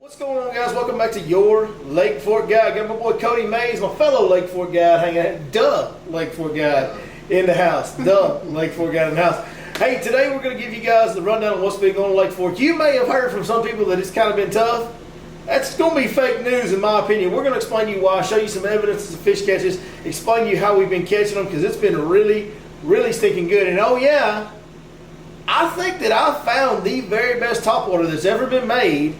What's going on, guys? Welcome back to your Lake Fork Guide. Got my boy Cody Mays, my fellow Lake Fork Guide, hanging out. Lake Fork Guide in the house. Lake Fork Guide in the house. Hey, today we're going to give you guys the rundown on what's been going on in Lake Fork. You may have heard from some people that it's kind of been tough. That's going to be fake news in my opinion. We're going to explain to you why, show you some evidence of fish catches, explain to you how we've been catching them, because it's been really, really stinking good. And oh yeah, I think that I found the very best topwater that's ever been made,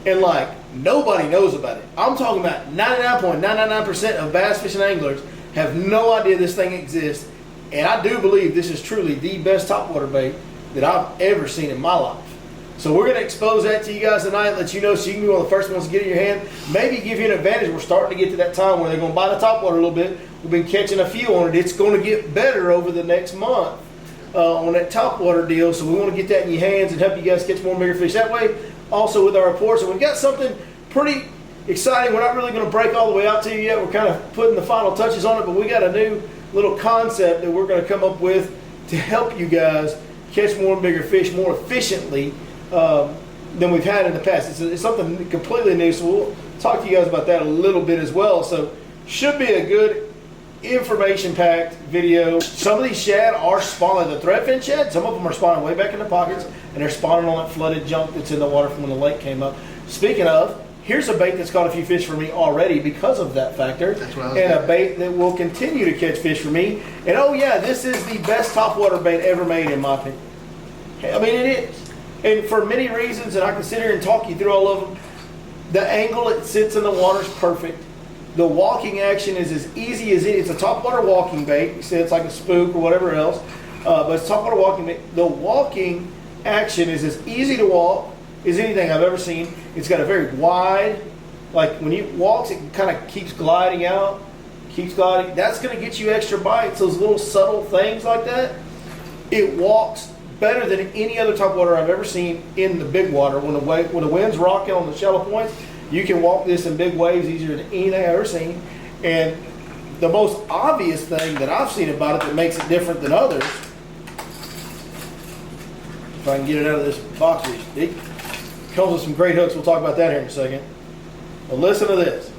and like nobody knows about it. I'm talking about 99.999% of bass fishing anglers have no idea this thing exists, and I do believe this is truly the best topwater bait that I've ever seen in my life. So we're going to expose that to you guys tonight, let you know so you can be one of the first ones to get it in your hand. Maybe give you an advantage. We're starting to get to that time where they're going to bite the topwater a little bit. We've been catching a few on it. It's going to get better over the next month on that topwater deal. So we want to get that in your hands and help you guys catch more bigger fish that way. Also with our reports, and we've got something pretty exciting. We're not really going to break all the way out to you yet. We're kind of putting the final touches on it, but we got a new little concept that we're going to come up with to help you guys catch more and bigger fish more efficiently than we've had in the past. It's something completely new, so we'll talk to you guys about that a little bit as well. So should be a good information-packed video. Some of these shad are spawning, the threadfin shad, some of them are spawning way back in the pockets, and they're spawning on that flooded junk that's in the water from when the lake came up. Speaking of, here's a bait that's caught a few fish for me already because of that factor, and a bait that will continue to catch fish for me. And oh yeah, this is the best topwater bait ever made in my opinion. I mean, it is. And for many reasons, and I can sit here and talk you through all of them. The angle it sits in the water is perfect. The walking action is as easy as it. It's a topwater walking bait. You say it's like a spook or whatever else, but it's topwater walking bait. The walking action is as easy to walk as anything I've ever seen. It's got a very wide, like when it walks, it kind of keeps gliding out, keeps gliding. That's going to get you extra bites. Those little subtle things like that. It walks better than any other topwater I've ever seen in the big water. When the wind's rocking on the shallow points, you can walk this in big waves easier than anything I've ever seen. And the most obvious thing that I've seen about it that makes it different than others, if I can get it out of this box, it comes with some great hooks. We'll talk about that here in a second. But listen to this.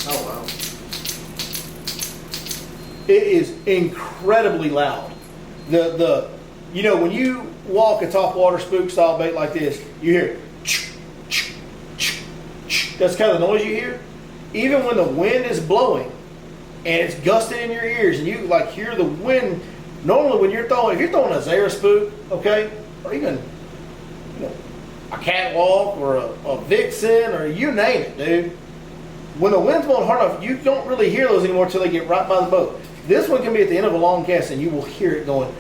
Oh wow. It is incredibly loud. You know, when you walk a topwater spook style bait like this, you hear that's kind of the noise you hear. Even when the wind is blowing and it's gusting in your ears and you like hear the wind. Normally when if you're throwing a Zara spook, okay, or even a catwalk or a vixen or you name it, dude. When the wind's blowing hard enough, you don't really hear those anymore until they get right by the boat. This one can be at the end of a long cast and you will hear it going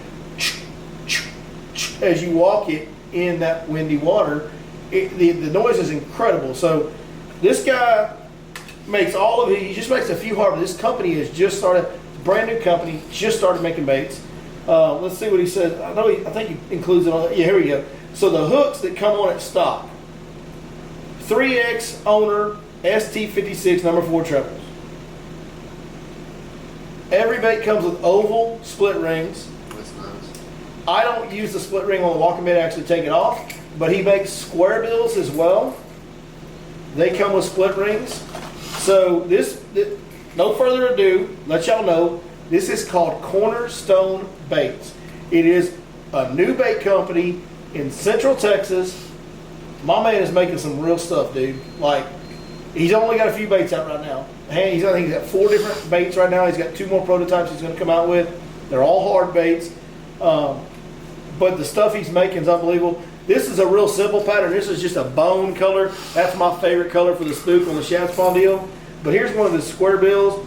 as you walk it in that windy water. The noise is incredible. So this guy makes all of it. He just makes a few harvesters. This company has just started, brand new company, just started making baits. Let's see what he says. I think he includes it on. Yeah, here we go. So the hooks that come on it stock. 3X owner ST56 number 4 trebles. Every bait comes with oval split rings. That's nice. I don't use the split ring on the walking bait, I actually take it off, but he makes square bills as well. They come with split rings. So no further ado, let y'all know, this is called Cornerstone Baits. It is a new bait company in Central Texas. My man is making some real stuff, dude. Like, he's only got a few baits out right now. I think he's got 4 different baits right now. He's got 2 more prototypes he's going to come out with. They're all hard baits. But the stuff he's making is unbelievable. This is a real simple pattern. This is just a bone color. That's my favorite color for the spook on the shad spawn deal. But here's one of the square bills.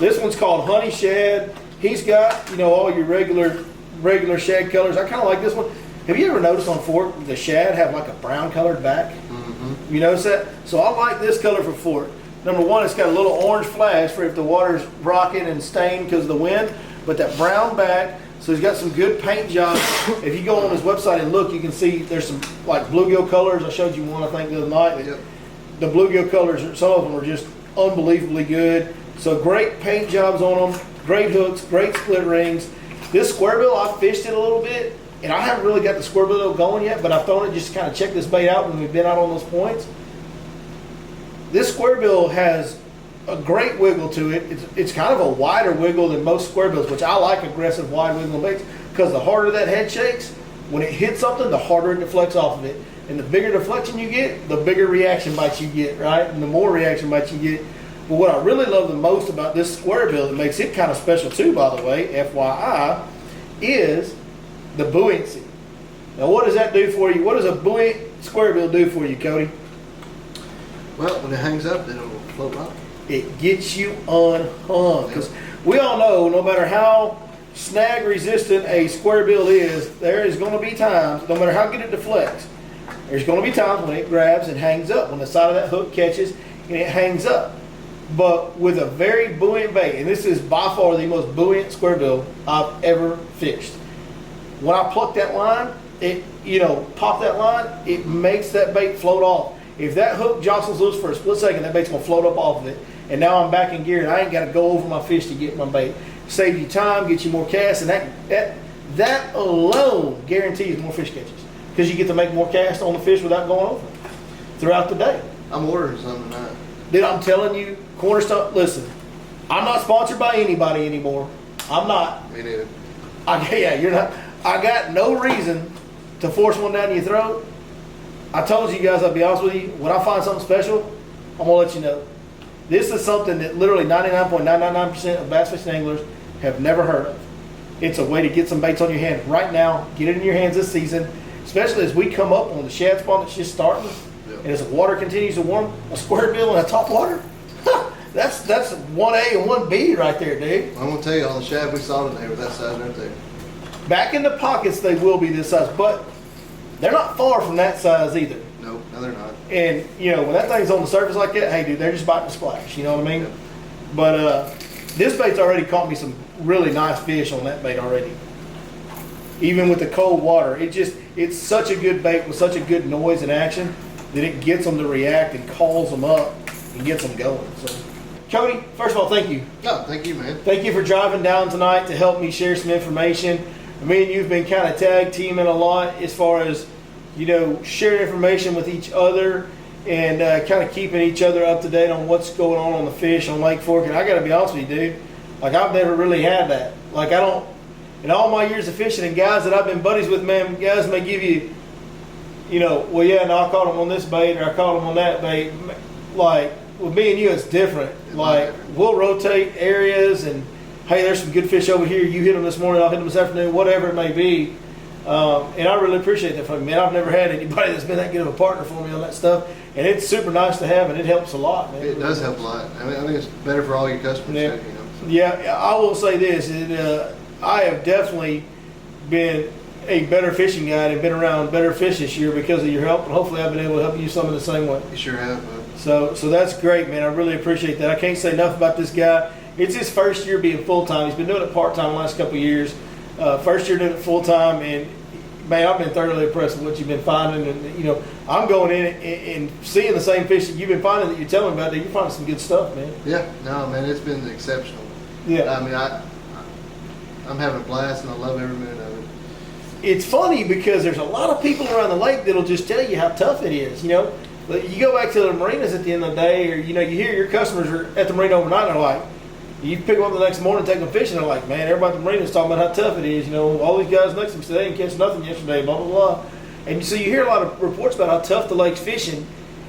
This one's called Honey Shad. He's got, all your regular shad colors. I kind of like this one. Have you ever noticed on Fork the shad have like a brown colored back? Mm-hmm. You notice that? So I like this color for Fork. Number one, it's got a little orange flash for if the water's rocking and stained because of the wind. But that brown back, so he's got some good paint jobs. If you go on his website and look, you can see there's some like bluegill colors. I showed you one, I think, the other night. Yep. The bluegill colors, some of them are just unbelievably good. So great paint jobs on them, great hooks, great split rings. This square bill, I fished it a little bit. and I haven't really got the square bill going yet, but I've thrown it just to kind of check this bait out when we've been out on those points. This square bill has a great wiggle to it. It's kind of a wider wiggle than most square bills, which I like aggressive wide wiggling baits because the harder that head shakes, when it hits something, the harder it deflects off of it. And the bigger deflection you get, the bigger reaction bites you get, right? And the more reaction bites you get. But what I really love the most about this square bill that makes it kind of special too, by the way, FYI, is the buoyancy. Now what does that do for you? What does a buoyant square bill do for you, Cody? Well, when it hangs up, then it'll float right. It gets you unhung. Because we all know, no matter how snag resistant a square bill is, there is going to be times, no matter how good it deflects, there's going to be times when it grabs and hangs up, when the side of that hook catches and it hangs up. But with a very buoyant bait, and this is by far the most buoyant square bill I've ever fished. When I pluck that line, pop that line, it makes that bait float off. If that hook jostles loose for a split second, that bait's gonna float up off of it. And now I'm back in gear and I ain't gotta go over my fish to get my bait. Save you time, get you more casts, and that alone guarantees more fish catches. Because you get to make more casts on the fish without going over them throughout the day. I'm ordering something tonight. Dude, I'm telling you, Cornerstone, listen, I'm not sponsored by anybody anymore. I'm not. Me neither. You're not. I got no reason to force one down your throat. I told you guys, I'll be honest with you, when I find something special, I'm going to let you know. This is something that literally 99.999% of bass fishing anglers have never heard of. It's a way to get some baits on your hand right now, get it in your hands this season, especially as we come up on the shad spawn that's just starting. And as the water continues to warm, a square bill and a topwater, that's 1A and 1B right there, dude. I'm going to tell you, on the shad we saw today with that size right there. Back in the pockets, they will be this size, but they're not far from that size either. No, they're not. And, when that thing's on the surface like that, hey, dude, they're just biting the splash, you know what I mean? Yep. But this bait's already caught me some really nice fish on that bait already. Even with the cold water, it's such a good bait with such a good noise and action that it gets them to react and calls them up and gets them going. So, Cody, first of all, thank you. No, thank you, man. Thank you for driving down tonight to help me share some information. Me and you've been kind of tag teaming a lot as far as, sharing information with each other and kind of keeping each other up to date on what's going on the fish on Lake Fork. And I got to be honest with you, dude, like I've never really had that. Like in all my years of fishing and guys that I've been buddies with, man, guys may give you, I caught him on this bait or I caught him on that bait. Like with me and you, it's different. We'll rotate areas and, hey, there's some good fish over here. You hit them this morning, I'll hit them this afternoon, whatever it may be. And I really appreciate that from you, man. I've never had anybody that's been that good of a partner for me on that stuff. And it's super nice to have, and it helps a lot, man. It does help a lot. I think it's better for all your customers, too, Yeah, I will say this. I have definitely been a better fishing guide and been around better fish this year because of your help. And hopefully I've been able to help you some in the same way. You sure have, bud. So that's great, man. I really appreciate that. I can't say enough about this guy. It's his first year being full-time. He's been doing it part-time the last couple of years. First year doing it full-time, and, man, I've been thoroughly impressed with what you've been finding. And, I'm going in and seeing the same fish that you've been finding that you're telling me about. You're finding some good stuff, man. Yeah. No, man, it's been exceptional. Yeah. I mean, I'm having a blast, and I love every minute of it. It's funny because there's a lot of people around the lake that'll just tell you how tough it is, But you go back to the marinas at the end of the day, or, you hear your customers are at the marina overnight, and they're like, you pick them up the next morning, take them fishing, and they're like, man, everybody at the marina is talking about how tough it is. All these guys next to me said they didn't catch nothing yesterday, blah, blah, blah. And so you hear a lot of reports about how tough the lake's fishing.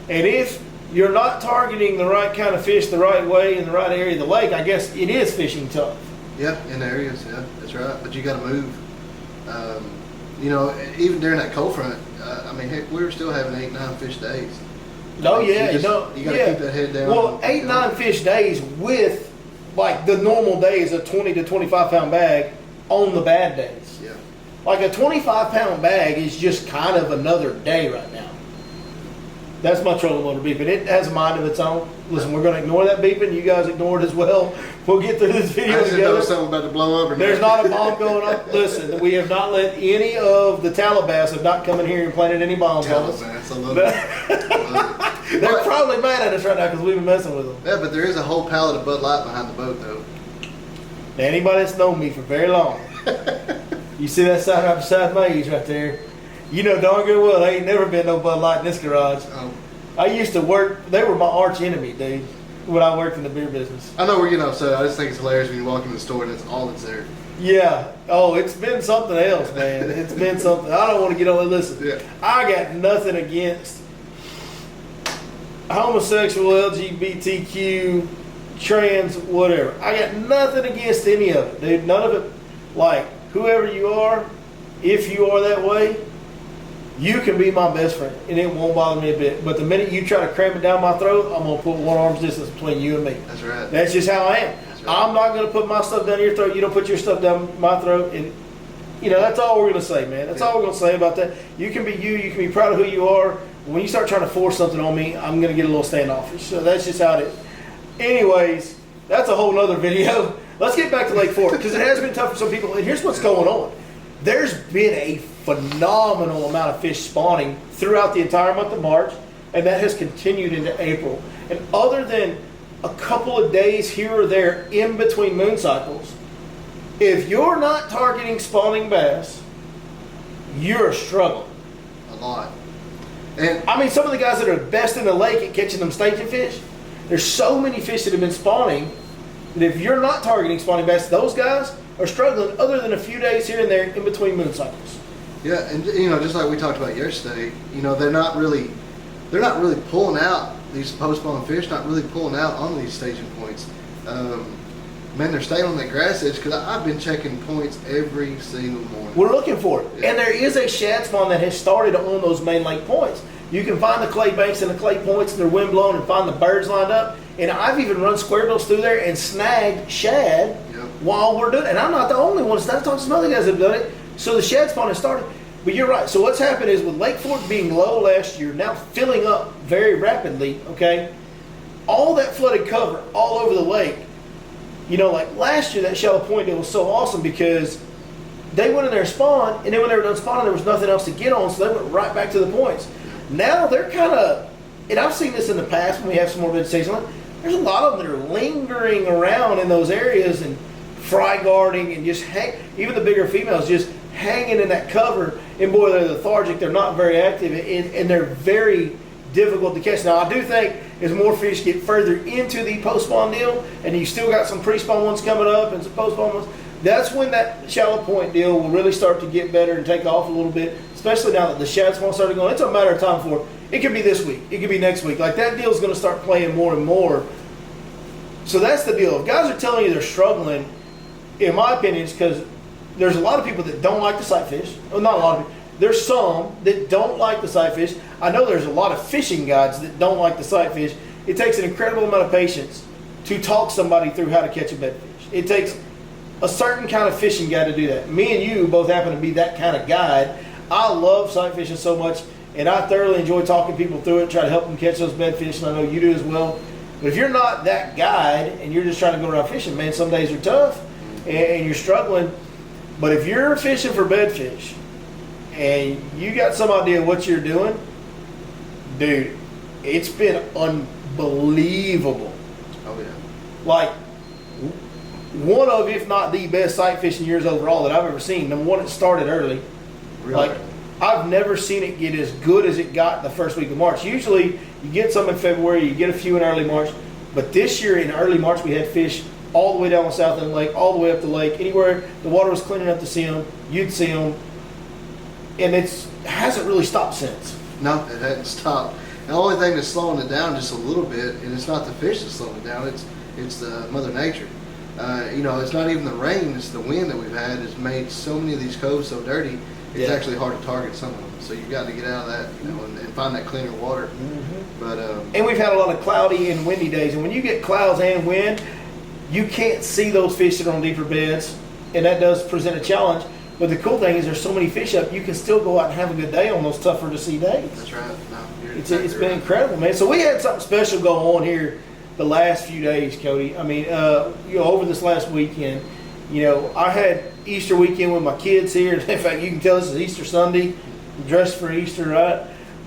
And if you're not targeting the right kind of fish the right way in the right area of the lake, I guess it is fishing tough. Yeah, in areas, yeah, that's right. But you got to move. Even during that cold front, heck, we were still having 8-9 fish days. Oh, yeah. You got to keep that head down. Well, 8-9 fish days with, like, the normal days, a 20 to 25 pound bag on the bad days. Yeah. Like a 25 pound bag is just kind of another day right now. That's my trolling motor beeping. It has a mind of its own. Listen, we're going to ignore that beeping. You guys ignore it as well. We'll get through this video I just together. know something about to blow up. There's not a bomb going up. Listen, we have not let any of the Taliban have not come in here and planted any bombs on us. I love it. They're probably mad at us right now because we've been messing with them. Yeah, but there is a whole pallet of Bud Light behind the boat, though. Anybody that's known me for very long You see that sign right beside Maze right there? You know darn good well, there ain't never been no Bud Light in this garage. Oh. I used to work, they were my arch enemy, dude, when I worked in the beer business. I know we're getting upset. I just think it's hilarious when you walk in the store and that's all that's there. Yeah. Oh, it's been something else, man. It's been something. I don't want to get on it. Listen, Yeah. I got nothing against homosexual, LGBTQ, trans, whatever. I got nothing against any of it, dude. None of it. Like, whoever you are, if you are that way, you can be my best friend, and it won't bother me a bit. But the minute you try to cram it down my throat, I'm going to put one arm's distance between you and me. That's right. That's just how I am. That's right. I'm not going to put my stuff down your throat. You don't put your stuff down my throat. And, you know, that's all we're going to say, man. That's all we're going to say about that. You can be you. You can be proud of who you are. When you start trying to force something on me, I'm going to get a little standoffish. So that's just how it is. Anyways, that's a whole nother video. Let's get back to Lake Fork, because it has been tough for some people. And here's what's going on. There's been a phenomenal amount of fish spawning throughout the entire month of March, and that has continued into April. And other than a couple of days here or there in between moon cycles, if you're not targeting spawning bass, you're struggling. A lot. And I mean, some of the guys that are best in the lake at catching them staging fish, there's so many fish that have been spawning that if you're not targeting spawning bass, those guys are struggling other than a few days here and there in between moon cycles. yeah, and you know, just like we talked about yesterday, you know, they're not really pulling out these post-spawn fish, not really pulling out on these staging points. Man, they're staying on that grass edge, because I've been checking points every single morning. We're looking for it. Yeah. And there is a shad spawn that has started on those main lake points. You can find the clay banks and the clay points and they're wind blown and find the birds lined up. And I've even run square bills through there and snagged shad while we're doing it. And I'm not the only one. I've talked to some other guys that have done it. So the shad spawn has started. But you're right. So what's happened is with Lake Fork being low last year, now filling up very rapidly, okay, all that flooded cover all over the lake, you know, like last year that shallow point deal was so awesome because they went in there and spawned, and then when they were done spawning, there was nothing else to get on, so they went right back to the points. Now they're kind of, and I've seen this in the past when we have some more vegetation, there's a lot of them that are lingering around in those areas and fry guarding and just even the bigger females just hanging in that cover, and boy, they're lethargic, they're not very active, and they're very difficult to catch. Now, I do think as more fish get further into the post-spawn deal, and you still got some pre-spawn ones coming up and some post-spawn ones, that's when that shallow point deal will really start to get better and take off a little bit, especially now that the shad spawn started going. It's a matter of time for it. Could be this week. It could be next week. Like, that deal's going to start playing more and more. So that's the deal. If guys are telling you they're struggling, in my opinion, it's because there's a lot of people that don't like the sight fish. Well, not a lot of people. There's some that don't like the sight fish. I know there's a lot of fishing guides that don't like the sight fish. It takes an incredible amount of patience to talk somebody through how to catch a bedfish. It takes a certain kind of fishing guide to do that. Me and you both happen to be that kind of guide. I love sight fishing so much, and I thoroughly enjoy talking people through it, try to help them catch those bedfish, and I know you do as well. But if you're not that guide and you're just trying to go around fishing, man, some days are tough and you're struggling. But if you're fishing for bedfish and you got some idea what you're doing, dude, it's been unbelievable. Oh yeah. Like, one of, if not the best sight fishing years overall that I've ever seen. Number one, it started early. Really? Like, I've never seen it get as good as it got the first week of March. Usually, you get some in February, you get a few in early March. But this year, in early March, we had fish all the way down the south end of the lake, all the way up the lake. Anywhere the water was clean enough to see them, you'd see them. And it hasn't really stopped since. No, it hadn't stopped. The only thing that's slowing it down just a little bit, and it's not the fish that's slowing it down, it's the Mother Nature. You know, it's not even the rain, it's the wind that we've had has made so many of these coves so dirty, it's actually hard to target some of them. So you've got to get out of that, you know, and find that cleaner water. Mm-hmm. But and we've had a lot of cloudy and windy days. And when you get clouds and wind, you can't see those fish that are on deeper beds. And that does present a challenge. But the cool thing is there's so many fish up, you can still go out and have a good day on those tougher to see days. that's right. No, It's been incredible, man. So we had something special go on here the last few days, Cody. I mean, you know, over this last weekend, you know, I had Easter weekend with my kids here. In fact, you can tell this is Easter Sunday, dressed for Easter, right?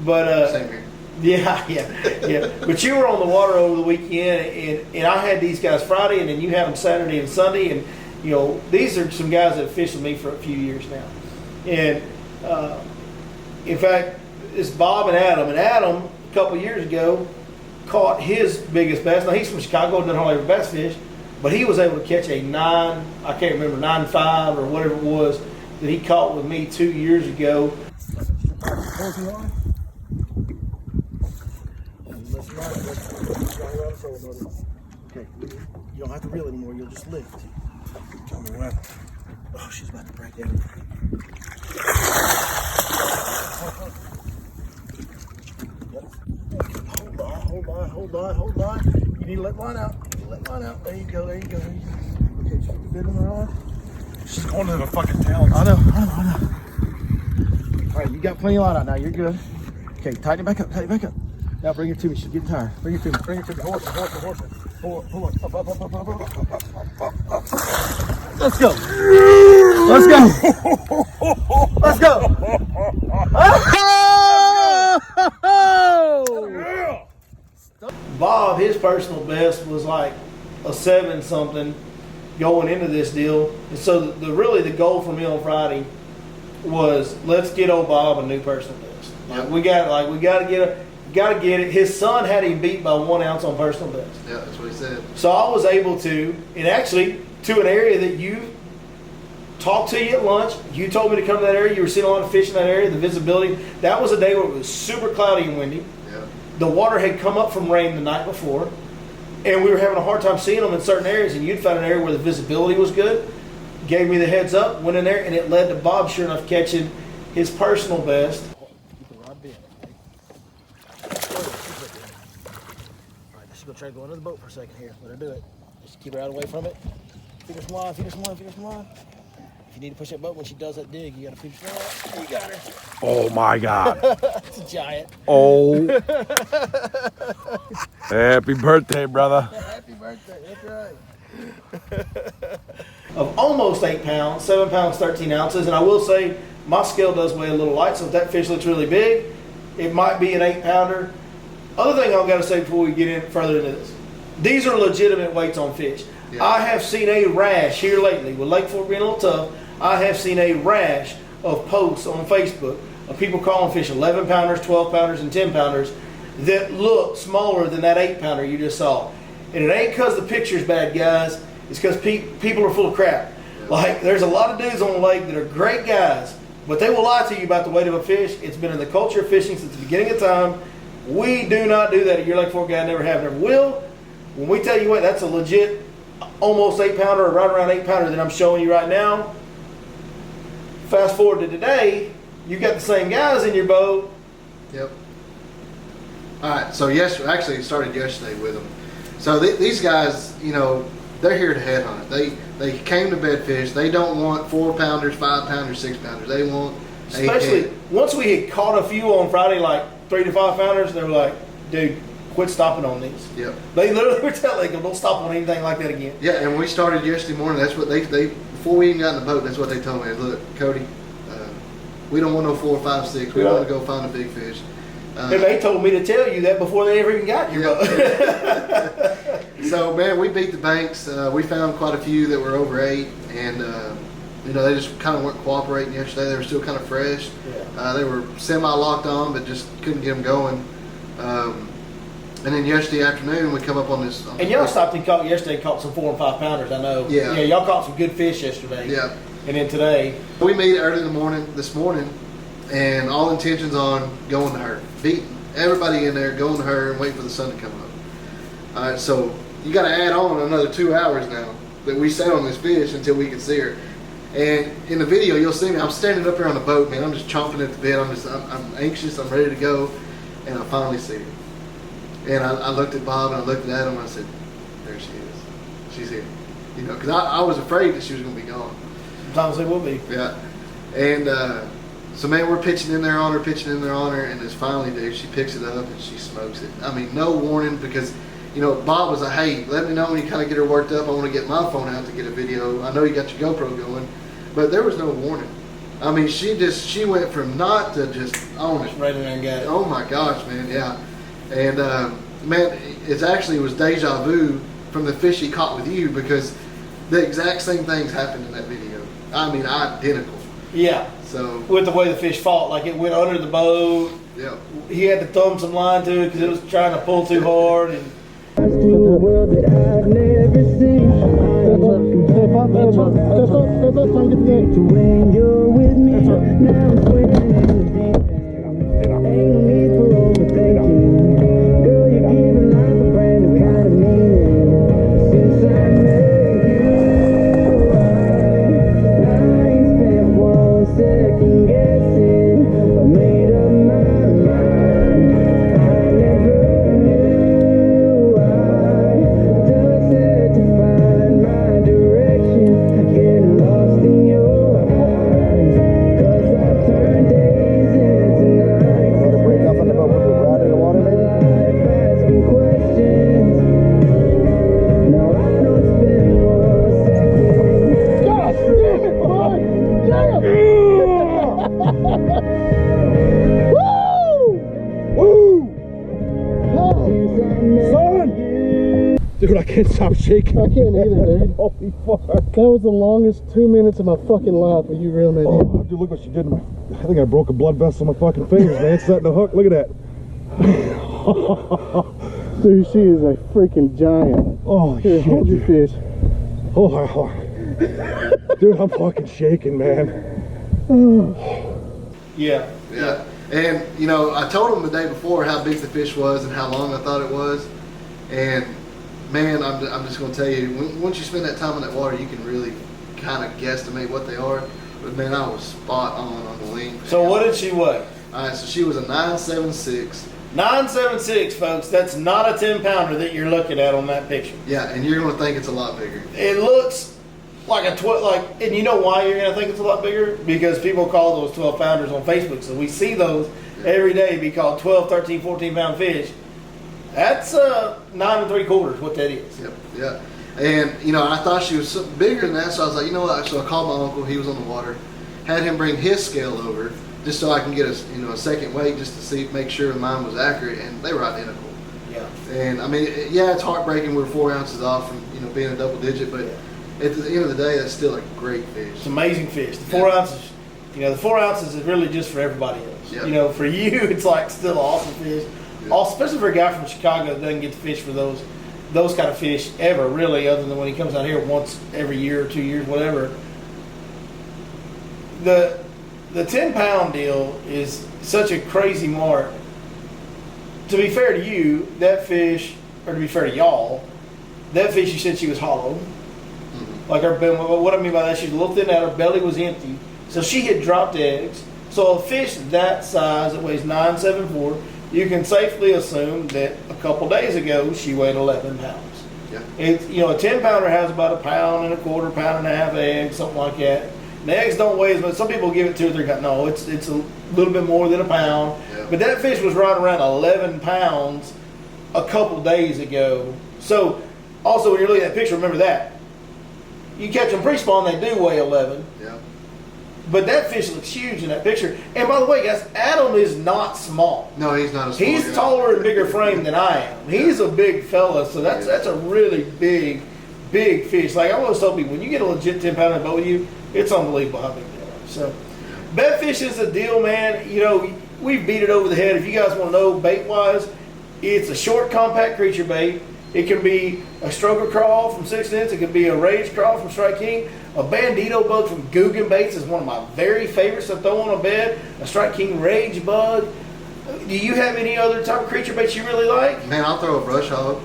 But Same here. yeah. But you were on the water over the weekend, and I had these guys Friday, and then you had them Saturday and Sunday, You know, these are some guys that have fished with me for a few years now. And in fact, it's Bob and Adam. And Adam, a couple of years ago, caught his biggest bass. Now, he's from Chicago, doesn't hardly ever bass fish, but he was able to catch a 9.5 or whatever it was that he caught with me 2 years ago. Okay, you don't have to reel anymore, you'll just lift. Tell me what. Oh, she's about to break that. Hold on. You need to let line out. There you go. Okay, just put the bit on the rod. She's going to the fucking tail. I know. All right, you got plenty of line out now. You're good. Okay, tighten it back up. Now bring it to me. She's getting tired. Bring it to me. Horse it. Pull it. Up. Let's go. Bob, his personal best was like a 7-something going into this deal. And so really the goal for me on Friday was, let's get old Bob a new personal best. Like we got to get it. His son had him beat by 1 ounce on personal best. Yeah, that's what he said. So I was able to, and actually to an area that you talked to you at lunch. You told me to come to that area. You were seeing a lot of fish in that area. The visibility. That was a day where it was super cloudy and windy. Yeah. The water had come up from rain the night before, and we were having a hard time seeing them in certain areas. And you'd found an area where the visibility was good. Gave me the heads up. Went in there, and it led to Bob, sure enough, catching his personal best. Keep the rod bent. All right, she's gonna try to go under the boat for a second here. Let her do it. Just keep her out away from it. Feed her some line. If you need to push that boat when she does that dig, you gotta feed her some line. You got her. Oh my God. It's a giant. Oh. Happy birthday, brother. Happy birthday. That's right. Of almost 8 pounds, 7 pounds, 13 ounces. And I will say, my scale does weigh a little light, so if that fish looks really big, it might be an 8-pounder. Other thing I've got to say before we get in further into this, these are legitimate weights on fish. Yeah. I have seen a rash here lately, with Lake Fork being a little tough, I have seen a rash of posts on Facebook of people calling fish 11-pounders, 12-pounders, and 10-pounders that look smaller than that 8-pounder you just saw. And it ain't because the picture's bad, guys. It's because people are full of crap. Like, there's a lot of dudes on the lake that are great guys, but they will lie to you about the weight of a fish. It's been in the culture of fishing since the beginning of time. We do not do that at your Lake Fork guy. Never have, never will. When we tell you what, that's a legit almost 8-pounder or right around 8-pounder that I'm showing you right now. Fast forward to today, you got the same guys in your boat. Yep. All right, so actually it started yesterday with them. So these guys, you know, they're here to head hunt. They came to bedfish. They don't want 4-pounders, 5-pounders, 6-pounders. They want especially once we had caught a few on Friday, like 3 to 5-pounders. They were like, "Dude, quit stopping on these." Yep. They literally were telling them, "Don't stop on anything like that again." Yeah, and we started yesterday morning. That's what they before we even got in the boat. That's what they told me. Look, Cody, we don't want no 4, 5, 6. We want to go find a big fish. And they told me to tell you that before they ever even got your boat. So, man, we beat the banks. We found quite a few that were over 8, and you know, they just kind of weren't cooperating yesterday. They were still kind of fresh. Yeah. They were semi-locked on, but just couldn't get them going. And then yesterday afternoon, we come up on this. And y'all stopped and caught yesterday. Caught some 4 and 5-pounders. I know. Yeah. Yeah. Y'all caught some good fish yesterday. Yeah. And then today, we meet early in the morning this morning, and all intentions on going to her, beating everybody in there, going to her, and waiting for the sun to come up. All right, so you got to add on another 2 hours now that we sat on this fish until we could see her. And in the video, you'll see me. I'm standing up here on the boat, man. I'm just chomping at the bit. I'm anxious. I'm ready to go, and I finally see her. And I looked at Bob and I looked at Adam and I said, "There she is. She's here." You know, because I was afraid that she was going to be gone. Sometimes they will be. Yeah. And so, man, we're pitching in there on her, and it's finally, dude, she picks it up and she smokes it. I mean, no warning, because, you know, Bob was like, "Hey, let me know when you kind of get her worked up. I want to get my phone out to get a video. I know you got your GoPro going." But there was no warning. I mean, she went from not to just on it. Right in there and got it. Oh, my gosh, man, yeah. And, man, it was deja vu from the fish he caught with you, because The exact same things happened in that video. I mean, identical. Yeah. So With the way the fish fought, like it went under the boat. yeah. He had to thumb some line to it because it was trying to pull too hard. And To a world that I've never seen. When you're with me, now I'm swimming in the deep end. Ain't no need for overthinking. Girl, you're giving life a brand new kind of meaning. Since I met you, I ain't spent 1 second guessing. I made up my mind. I never knew I just had to find my direction. Getting lost in your eyes. 'Cause I turned days into nights. Want to break off on the boat when we're out in the water, maybe? Life asking questions. Now I don't spend 1 second. God damn it, boy! Damn! Woo! Woo! Son! Dude, I can't stop shaking. I can't either, dude. Holy fuck. That was the longest 2 minutes of my fucking life with you reeling that in. Oh, dude, look what she did to my... I think I broke a blood vessel in my fucking fingers, man. Setting the hook. Look at that. Dude, she is a freaking giant. Oh, Here, shit. hold your fish. Oh, dude, I'm fucking shaking, man. yeah. Yeah. And, you know, I told him the day before how big the fish was and how long I thought it was. And, man, I'm just going to tell you, once you spend that time in that water, you can really kind of guesstimate what they are. But, man, I was spot on the lean. So what did she weigh? All right, so she was a 976. 976, folks. That's not a 10-pounder that you're looking at on that picture. Yeah, and you're going to think it's a lot bigger. It looks like a 12, and you know why you're gonna think it's a lot bigger? Because people call those 12-pounders on Facebook, so we see those every day be called 12, 13, 14-pound fish. That's 9 3/4 what that is. Yep, yeah. And, you know, I thought she was bigger than that, so I was like, you know what? So I called my uncle. He was on the water. Had him bring his scale over just so I can get a second weight just to see, make sure mine was accurate, and they were identical. Yeah. And, I mean, yeah, it's heartbreaking. We're 4 ounces off from, being a double digit, but at the end of the day, that's still a great fish. It's amazing fish. The 4 ounces, the 4 ounces is really just for everybody else. Yeah. For you, it's like still awesome fish. Yeah. Also, especially for a guy from Chicago that doesn't get to fish for those kind of fish ever, really, other than when he comes out here once every year or 2 years, whatever. The 10-pound deal is such a crazy mark. To be fair to you, that fish, or to be fair to y'all, that fish, you said she was hollow. Like what I mean by that, she's a little thin out, her belly was empty. So she had dropped eggs. So a fish that size that weighs 974, you can safely assume that a couple days ago she weighed 11 pounds. Yeah. It's a 10-pounder has about 1.25 pounds, pound and a half eggs, something like that. And the eggs don't weigh as much. Some people give it 2 or 3 pounds. No, it's a little bit more than a pound. Yeah. But that fish was right around 11 pounds a couple days ago. So also when you're looking at that picture, remember that. You catch them pre-spawn, they do weigh 11. Yeah. But that fish looks huge in that picture. And by the way, guys, Adam is not small. No, he's not a small He's guy. taller and bigger frame than I am. He's a big fella, so that's a really big fish. Like I always tell people, when you get a legit 10-pounder boat with you, it's unbelievable how big they are. So, bed fish is a deal, man. We've beat it over the head. If you guys want to know bait-wise, it's a short, compact creature bait. It can be a stroker crawl from 6 Cents. It can be a rage crawl from Strike King. A bandito bug from Guggen Baits is one of my very favorites to throw on a bed. A Strike King rage bug. Do you have any other type of creature baits you really like? Man, I'll throw a brush hog.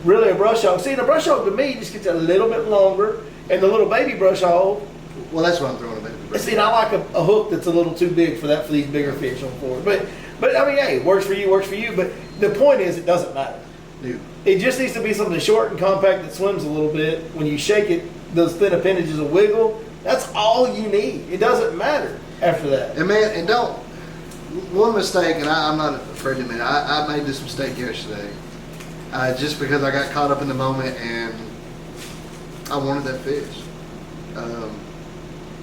Really, a brush hog. See, the brush hog to me just gets a little bit longer. And the little baby brush hog, Well, that's what I'm throwing a baby. see, I like a hook that's a little too big for these bigger fish on board. But I mean, hey, works for you, works for you. But the point is, it doesn't matter. Dude. It just needs to be something short and compact that swims a little bit. When you shake it, those thin appendages will wiggle. That's all you need. It doesn't matter after that. And man, and don't, one mistake, and I'm not afraid to admit, I made this mistake yesterday. Just because I got caught up in the moment and I wanted that fish.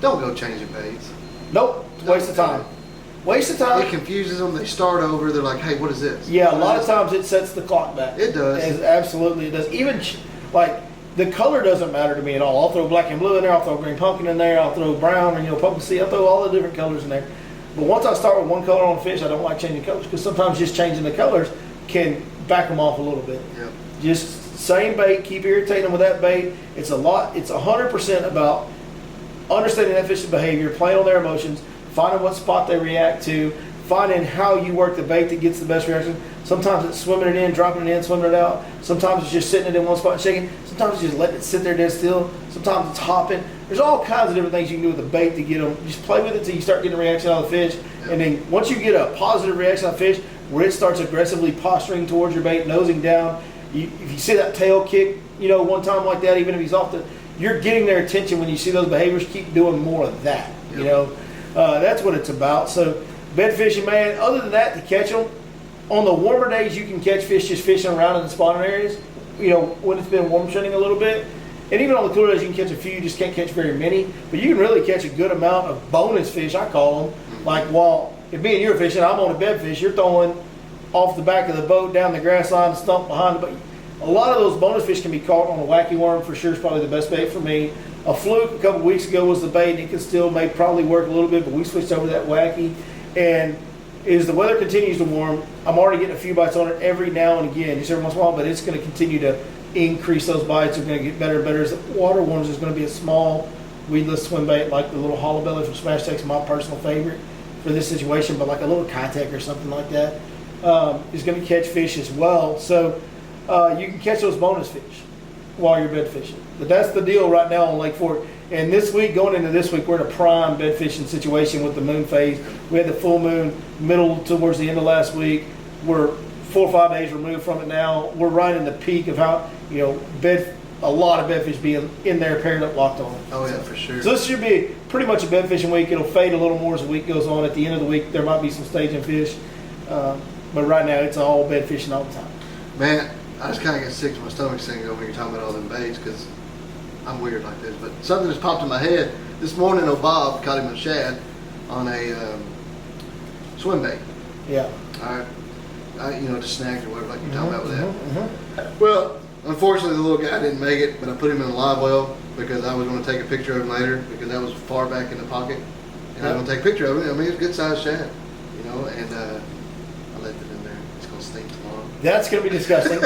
Don't go changing baits. Nope, it's a waste of time. Waste of It time. confuses them. They start over. They're like, hey, what is this? Yeah, a What lot is of times it sets the clock back. It does. Absolutely, it does. Even like the color doesn't matter to me at all. I'll throw black and blue in there. I'll throw green pumpkin in there. I'll throw brown or pumpkin seed. I'll throw all the different colors in there. But once I start with one color on a fish, I don't like changing colors because sometimes just changing the colors can back them off a little bit. Yep. Just same bait, keep irritating them with that bait. It's 100% about understanding that fish's behavior, playing on their emotions, finding what spot they react to, finding how you work the bait that gets the best reaction. Sometimes it's swimming it in, dropping it in, swimming it out. Sometimes it's just sitting it in one spot and shaking. Sometimes it's just letting it sit there dead still. Sometimes it's hopping. There's all kinds of different things you can do with the bait to get them. Just play with it until you start getting a reaction out of the fish. And then once you get a positive reaction out of the fish, where it starts aggressively posturing towards your bait, nosing down, if you see that tail kick, one time like that, even if he's off you're getting their attention when you see those behaviors. Keep doing more of that. That's what it's about. So bed fishing, man. Other than that, to catch them on the warmer days, you can catch fish just fishing around in the spawning areas. When it's been warm trending a little bit, and even on the cooler days, you can catch a few. You just can't catch very many, but you can really catch a good amount of bonus fish. I call them. Like if me and you're fishing, I'm on a bed fish. You're throwing off the back of the boat down the grass line, stump behind the boat. A lot of those bonus fish can be caught on a wacky worm for sure. Is probably the best bait for me. A fluke a couple weeks ago was the bait, and it can still probably work a little bit, but we switched over to that wacky. And as the weather continues to warm, I'm already getting a few bites on it every now and again, just every once in a while, but it's going to continue to increase. Those bites are going to get better and better. As the water warms, there's going to be a small weedless swim bait like the little hollow belly from Smash Tech's my personal favorite for this situation, but like a little Kitech or something like that is going to catch fish as well. So you can catch those bonus fish while you're bed fishing. But that's the deal right now on Lake Fork. And this week, going into this week, we're in a prime bed fishing situation with the moon phase. We had the full moon towards the end of last week. We're 4 or 5 days removed from it now. We're right in the peak of how, a lot of bedfish being in there paired up, locked on. Oh yeah, for sure. So this should be pretty much a bed fishing week. It'll fade a little more as the week goes on. At the end of the week, there might be some staging fish. But right now, it's all bed fishing all the time. Man, I just kind of get sick to my stomach saying over when you're talking about all them baits because I'm weird like this. But something just popped in my head. This morning, Bob caught him a shad on a swim bait. Yeah. All right. Just snagged or whatever, like you're talking about with that. Well, unfortunately, the little guy didn't make it, but I put him in a live well because I was going to take a picture of him later because that was far back in the pocket. And I was going to take a picture of him. I mean, it's a good sized shad, and I left it in there. It's going to stink tomorrow. That's going to be disgusting.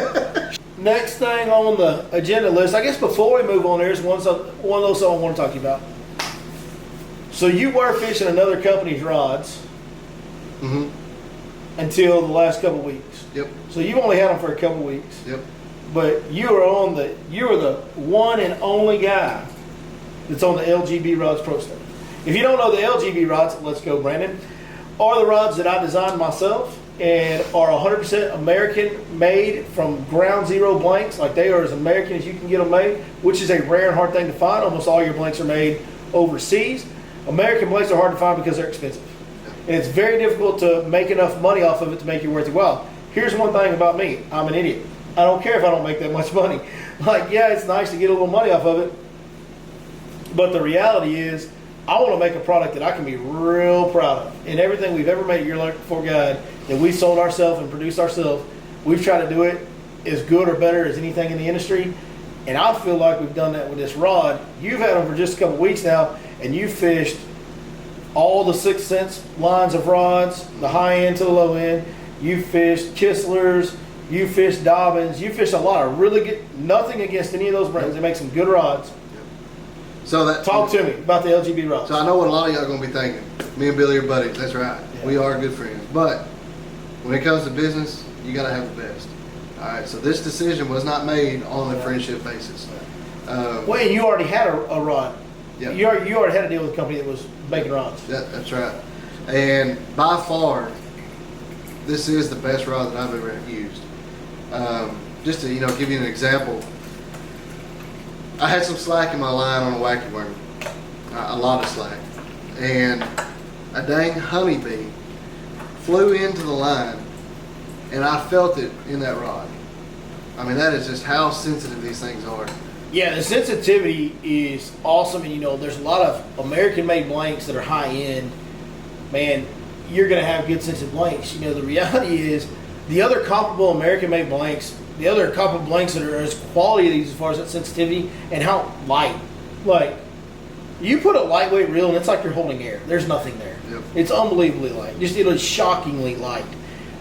Next thing on the agenda list, I guess before we move on, there's one of those I want to talk to you about. So you were fishing another company's rods until the last couple weeks. Yep. So you've only had them for a couple weeks. Yep. But you were the one and only guy that's on the LGB Rods Pro Staff. If you don't know the LGB rods, let's go, Brandon, are the rods that I designed myself and are 100% American made from ground zero blanks. Like they are as American as you can get them made, which is a rare and hard thing to find. Almost all your blanks are made overseas. American blanks are hard to find because they're expensive. And it's very difficult to make enough money off of it to make it worth your while. Here's one thing about me. I'm an idiot. I don't care if I don't make that much money. Like, yeah, it's nice to get a little money off of it. But the reality is, I want to make a product that I can be real proud of. And everything we've ever made at Your Lake Fork Guide that we sold ourselves and produced ourselves, we've tried to do it as good or better as anything in the industry. And I feel like we've done that with this rod. You've had them for just a couple weeks now, and you fished all the 6 cents lines of rods, the high end to the low end. You fished Kisslers, you fished Dobbins, you fished a lot of really good, nothing against any of those brands. They make some good rods. So Talk to me about the LGB rods. So I know what a lot of y'all are going to be thinking. Me and Billy are buddies. That's right. Yeah. We are good friends. But when it comes to business, you got to have the best. All right. So this decision was not made on a friendship basis. Well, and you already had a rod. Yep. You already had a deal with a company that was making rods. That's right. And by far, this is the best rod that I've ever used. Just to give you an example, I had some slack in my line on a wacky worm, a lot of slack, and a dang honeybee flew into the line, and I felt it in that rod. I mean, that is just how sensitive these things are. Yeah, the sensitivity is awesome, and there's a lot of American-made blanks that are high-end. Man, you're going to have good sensitive blanks. The reality is the other comparable American-made blanks the other couple blanks that are as quality of these as far as that sensitivity and how light. Like, you put a lightweight reel and it's like you're holding air. There's nothing there. Yep. It's unbelievably light. Just, it is shockingly light.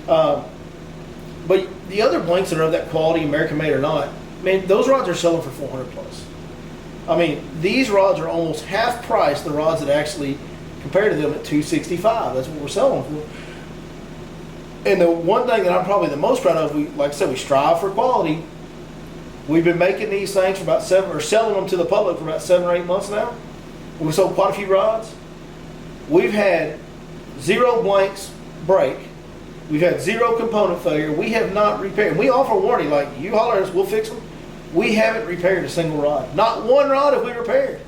But the other blanks that are of that quality, American made or not, man, those rods are selling for 400 plus. I mean, these rods are almost half price the rods that actually compared to them at 265. That's what we're selling for. And the one thing that I'm probably the most proud of, like I said, we strive for quality. We've been making these things for about selling them to the public for about 7 or 8 months now. We sold quite a few rods. We've had 0 blanks break. We've had 0 component failure. We have not repaired. We offer warranty, like, you holler at us, we'll fix them. We haven't repaired a single rod. Not one rod have we repaired.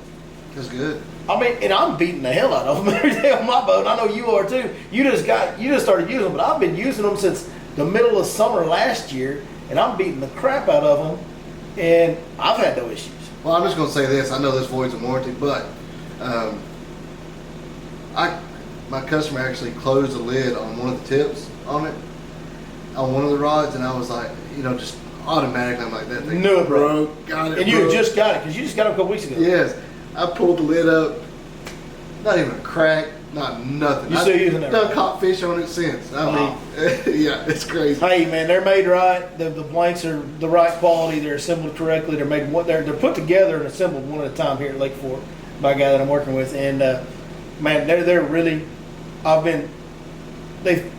That's good. I mean, and I'm beating the hell out of them every day on my boat. I know you are too. You just started using them, but I've been using them since the middle of summer last year, and I'm beating the crap out of them, and I've had no issues. Well, I'm just going to say this. I know this voids a warranty, but my customer actually closed the lid on one of the tips on it, on one of the rods, and I was like, just automatically, I'm like, that thing Knew it broke. Got it, and you broke. just got it, because you just got it a couple weeks ago. Yes. I pulled the lid up, not even a crack, not nothing. You still using that? Done caught fish on it since. I mean, yeah, it's crazy. Hey man, they're made right. The blanks are the right quality. They're assembled correctly. They're made. They're put together and assembled one at a time here at Lake Fork by a guy that I'm working with. And man, they're really. They've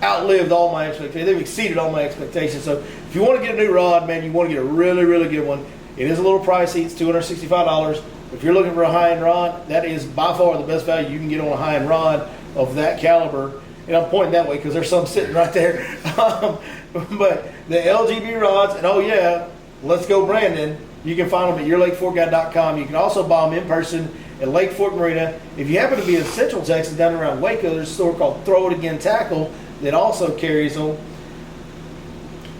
outlived all my expectations. They've exceeded all my expectations. So if you want to get a new rod, man, you want to get a really, really good one. It is a little pricey. It's $265. If you're looking for a high-end rod, that is by far the best value you can get on a high-end rod of that caliber. And I'm pointing that way because there's some sitting right there. But the LGB rods, and oh yeah, let's go Brandon. You can find them at yourlakeforkguy.com. You can also buy them in person at Lake Fork Marina. If you happen to be in Central Texas, down around Waco, there's a store called Throw It Again Tackle that also carries them.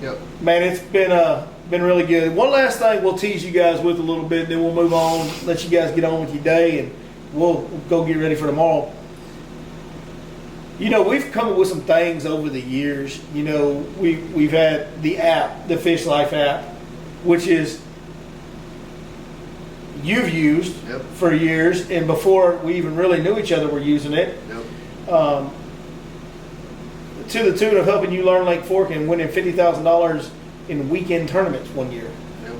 Yep. Man, it's been really good. One last thing we'll tease you guys with a little bit, then we'll move on, let you guys get on with your day, and we'll go get ready for tomorrow. We've come up with some things over the years. We've had the app, the Fish Life app, which is you've used Yep. for years, and before we even really knew each other, we're using it. Yep. To the tune of helping you learn Lake Fork and winning $50,000 in weekend tournaments one year. Yep.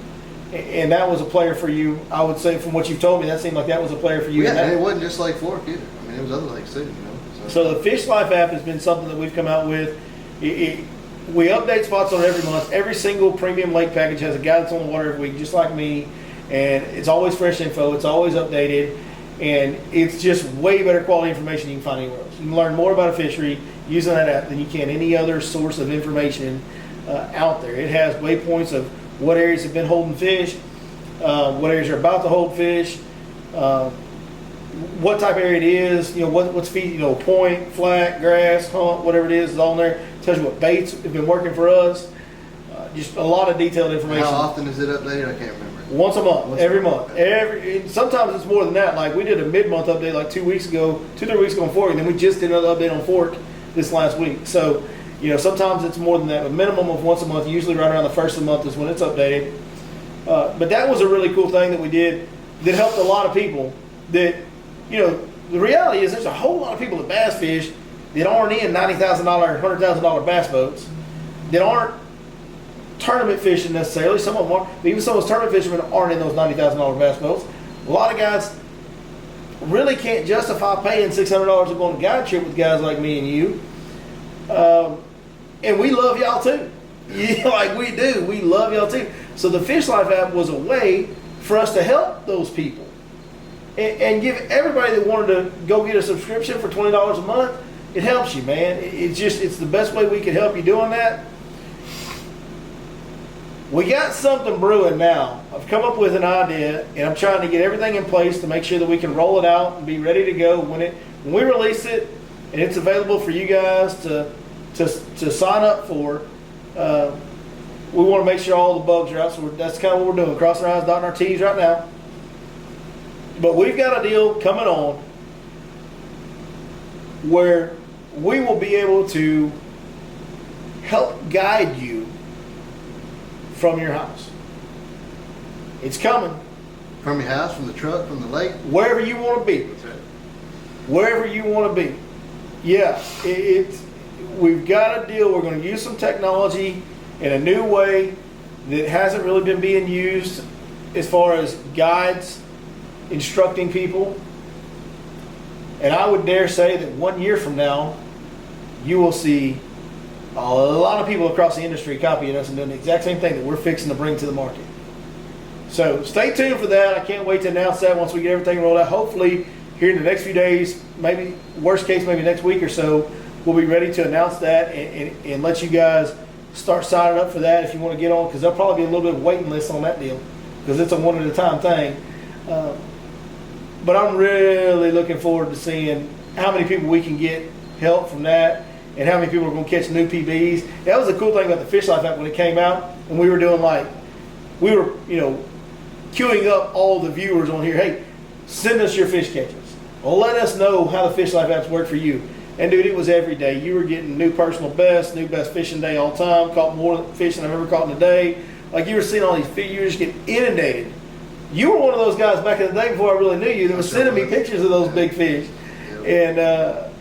And that was a player for you. I would say, from what you've told me, that seemed like that was a player for you. Yeah, and it wasn't just Lake Fork either. I mean, it was other lakes too. So the Fish Life app has been something that we've come out with. We update spots on it every month. Every single premium lake package has a guy that's on the water every week, just like me. And it's always fresh info. It's always updated. And it's just way better quality information you can find anywhere else. You can learn more about a fishery using that app than you can any other source of information out there. It has waypoints of what areas have been holding fish, what areas are about to hold fish, what type of area it is, what's feeding, point, flat, grass, hump, whatever it is on there. It tells you what baits have been working for us. Just a lot of detailed information. How often is it updated? I can't remember. Once a month, every month. Sometimes it's more than that. Like we did a mid-month update like 2 weeks ago, 2-3 weeks ago on Fork, and then we just did another update on Fork this last week. So, sometimes it's more than that. A minimum of once a month, usually right around the first of the month is when it's updated. But that was a really cool thing that we did that helped a lot of people. That, the reality is there's a whole lot of people that bass fish that aren't in $90,000, $100,000 bass boats, that aren't tournament fishing necessarily. Some of them are, but even some of those tournament fishermen aren't in those $90,000 bass boats. A lot of guys really can't justify paying $600 to go on a guide trip with guys like me and you. And we love y'all too. Like we do. We love y'all too. So the Fish Life app was a way for us to help those people and give everybody that wanted to go get a subscription for $20 a month. It helps you, man. It's the best way we could help you doing that. We got something brewing now. I've come up with an idea, and I'm trying to get everything in place to make sure that we can roll it out and be ready to go when we release it, and it's available for you guys to sign up for. We want to make sure all the bugs are out, so that's kind of what we're doing, crossing our I's, dotting our T's right now. But we've got a deal coming on where we will be able to help guide you from your house. It's coming. From your house, from the truck, from the lake. Wherever you want to be. That's right. Wherever you want to be. Yeah, we've got a deal. We're going to use some technology in a new way that hasn't really been being used as far as guides instructing people. And I would dare say that 1 year from now, you will see a lot of people across the industry copying us and doing the exact same thing that we're fixing to bring to the market. So stay tuned for that. I can't wait to announce that once we get everything rolled out. Hopefully here in the next few days, maybe worst case, maybe next week or so, we'll be ready to announce that and let you guys start signing up for that if you want to get on, because there'll probably be a little bit of waiting list on that deal because it's a one at a time thing. But I'm really looking forward to seeing how many people we can get help from that and how many people are going to catch new PBs. That was the cool thing about the Fish Life app when it came out, and we were doing we were, queuing up all the viewers on here. Hey, send us your fish catches. Let us know how the Fish Life apps work for you. And dude, it was every day. You were getting new personal best, new best fishing day all the time. Caught more fish than I've ever caught in a day. Like you were seeing all these fish, you were just getting inundated. You were one of those guys back in the day before I really knew you that was sending me pictures of those big fish. And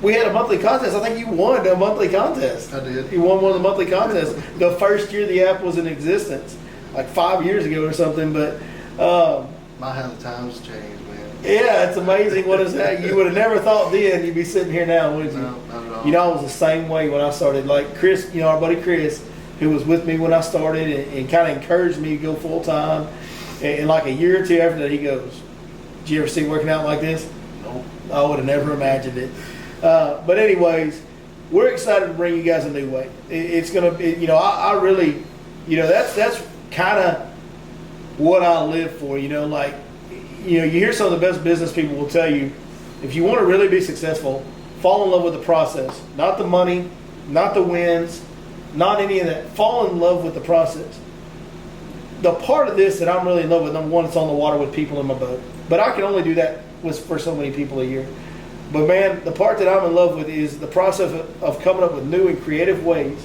we had a monthly contest. I think you won a monthly contest. I did. You won one of the monthly contests. The first year the app was in existence, like 5 years ago or something. But My, how the times changed, man. yeah, it's amazing what is that. You would have never thought then you'd be sitting here now, would you? No, not at all. I was the same way when I started. Like Chris, our buddy Chris, who was with me when I started and kind of encouraged me to go full time. And like a year or two after that, he goes, "Did you ever see working out like this?" No, I would have never imagined it. But anyways, we're excited to bring you guys a new way. It's gonna be, I really, that's kind of what I live for. You hear some of the best business people will tell you, if you want to really be successful, fall in love with the process, not the money, not the wins, not any of that. Fall in love with the process. The part of this that I'm really in love with, number one, it's on the water with people in my boat. But I can only do that for so many people a year. But man, the part that I'm in love with is the process of coming up with new and creative ways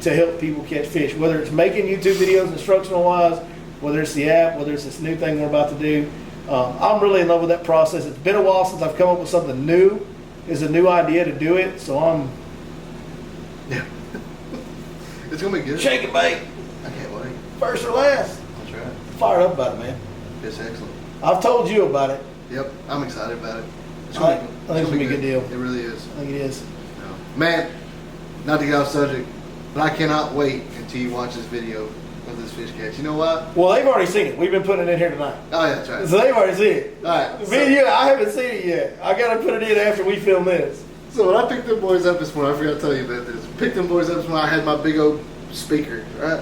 to help people catch fish. Whether it's making YouTube videos instructional wise, whether it's the app, whether it's this new thing we're about to do. I'm really in love with that process. It's been a while since I've come up with something new. It's a new idea to do it. So I'm It's going to be good. shake and bake. I can't wait. First or last. That's right. Fired up about it, man. It's excellent. I've told you about it. Yep, I'm excited about it. It's I gonna think it's gonna be a good deal. It really is. I think it is. No. Man, not to get off subject, but I cannot wait until you watch this video of this fish catch. You know why? Well, they've already seen it. We've been putting it in here tonight. Oh, yeah, that's right. So they've already seen it. All right. Me and you, I haven't seen it yet. I got to put it in after we film this. So when I picked them boys up this morning, I forgot to tell you about this. Picked them boys up this morning, I had my big old speaker, right?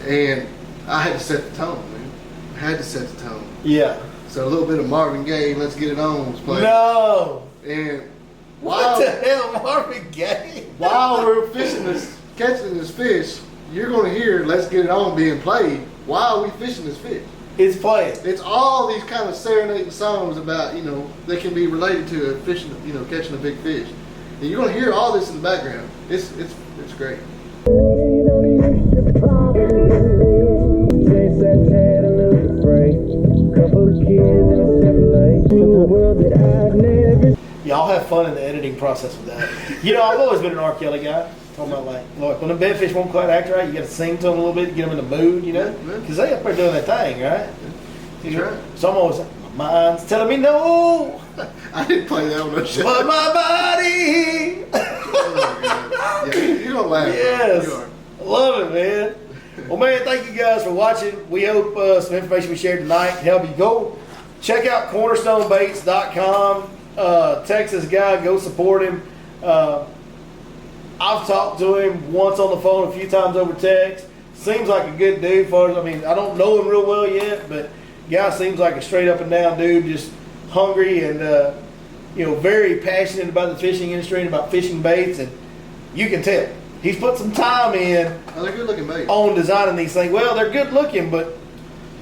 And I had to set the tone, man. I had to set the tone. Yeah. So a little bit of Marvin Gaye, Let's Get It On was playing. No. And What the hell, Marvin Gaye? while we're catching this fish, you're going to hear Let's Get It On being played while we fishing this fish. It's playing. It's all these kind of serenading songs about, that can be related to fishing, catching a big fish. And you're going to hear all this in the background. It's great. Y'all have fun in the editing process with that. I've always been an R. Kelly guy. Talking about look, when the bedfish won't quite act right, you got to sing to them a little bit, get them in the mood, because they up there doing that thing, right? That's right. So I'm always like, my mind's telling me no, I didn't play that on the show. but my body. Oh, yeah, you're going to laugh. Yes. You are. I love it, man. Well, man, thank you guys for watching. We hope some information we shared tonight can help you. Go check out cornerstonebaits.com. Texas guy, go support him. I've talked to him once on the phone, a few times over text. Seems like a good dude. I don't know him real well yet, but guy seems like a straight up and down dude, just hungry and very passionate about the fishing industry and about fishing baits, and you can tell he's put some time in. Oh, they're good looking baits. On designing these things. Well, they're good looking, but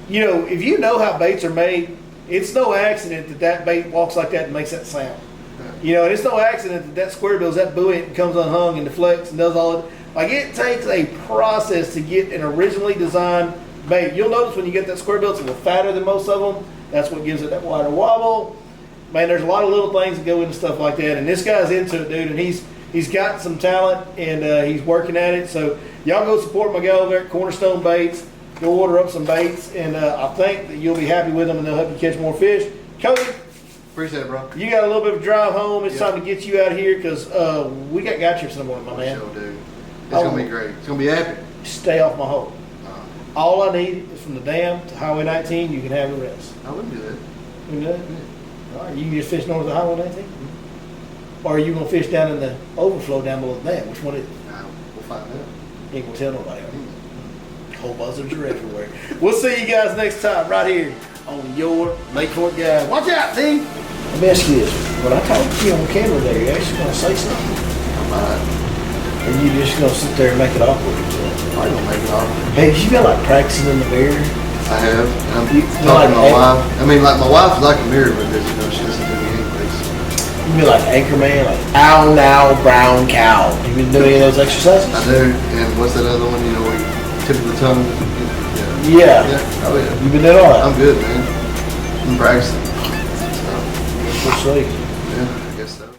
if you know how baits are made, it's no accident that bait walks like that and makes that sound. It's no accident that square bill's that buoyant and comes unhung and deflects and does all Like it takes a process to get an originally designed bait. You'll notice when you get that square bill, it's a little fatter than most of them. That's what gives it that wider wobble. Man, there's a lot of little things that go into stuff like that. And this guy's into it, dude. And he's got some talent and he's working at it. So y'all go support my guy over there at Cornerstone Baits. Go order up some baits, and I think that you'll be happy with them, and they'll help you catch more fish. Cody, Appreciate it, bro. you got a little bit of a drive home. It's Yeah. time to get you out of here because we got guy trips in the morning, my man. Sure do. It's gonna be great. It's gonna be epic. Stay off my hole. Uh, All I need is from the dam to Highway 19. You can have the rest. I wouldn't do that. You know? All right, you can just fish north of Highway 19, or are you gonna fish down in the overflow down below the dam? Which one is it? We'll find out. You ain't gonna tell nobody. Are you? Whole buzzards are everywhere. We'll see you guys next time right here on your Lake Fork Guide. Watch out, T. Let me ask you this: when I talk to you on camera, there, you actually gonna say something, I might. or you just gonna sit there and make it awkward? I don't make it off. Hey, you been like practicing in the mirror? I have. I'm You- talking to my like- wife. I mean, like my wife's like a mirror because she doesn't do me anyways. You been like Anchorman, like ow now brown cow. You been doing any of those exercises? I do. And what's that other one? You know, where you tip of the tongue. Yeah. Yeah. Oh yeah. You been doing all that? I'm good, man. I'm practicing. So, We'll see. yeah.